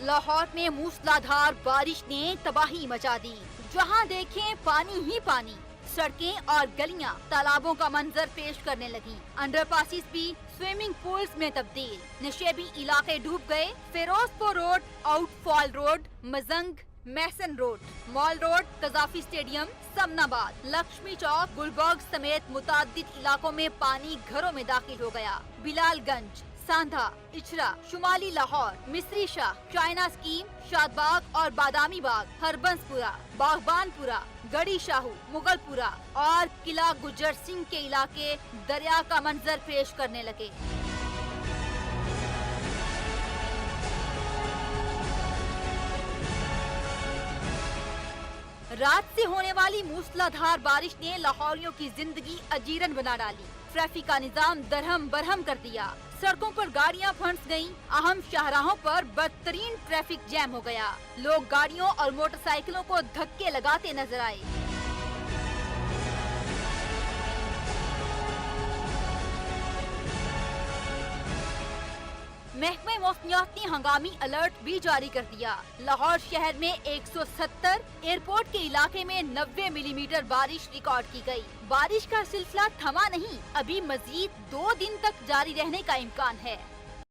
لاہور میں موسلادھار بارش نے تباہی مچا دی، جہاں دیکھیں پانی ہی پانی، سڑکیں اور گلیاں تالابوں کا منظر پیش کرنے لگیں، انڈر پاسز بھی سوئمنگ پولز میں تبدیل، نشیبی علاقے ڈوب گئے، فیروز پور روڈ، آؤٹ فال روڈ، مزنگ، محسن روڈ، مال روڈ، قذافی اسٹیڈیم، سمن آباد، لکشمی چوک، گلبرگ سمیت متعدد علاقوں میں پانی گھروں میں داخل ہو گیا۔ بلال گنج، ساندھا، اچرا، شمالی لاہور، مصری شاہ، چائنا اسکیم، شاد باغ اور بادامی باغ، ہربنس پورہ، باغبان پورہ، گڑی شاہو، مغل پورہ اور قلعہ گجر سنگھ کے علاقے دریا کا منظر پیش کرنے لگے۔ رات سے ہونے والی موسلادھار بارش نے لاہوریوں کی زندگی اجیرن بنا ڈالی، ٹریفک کا نظام درہم برہم کر دیا، سڑکوں پر گاڑیاں پھنس گئیں، اہم شاہراہوں پر بدترین ٹریفک جیم ہو گیا، لوگ گاڑیوں اور موٹر سائیکلوں کو دھکے لگاتے نظر آئے۔ محکمہ موسمیات نے ہنگامی الرٹ بھی جاری کر دیا۔ لاہور شہر میں 170، ایئرپورٹ کے علاقے میں 90 ملی میٹر بارش ریکارڈ کی گئی۔ بارش کا سلسلہ تھما نہیں، ابھی مزید 2 دن تک جاری رہنے کا امکان ہے۔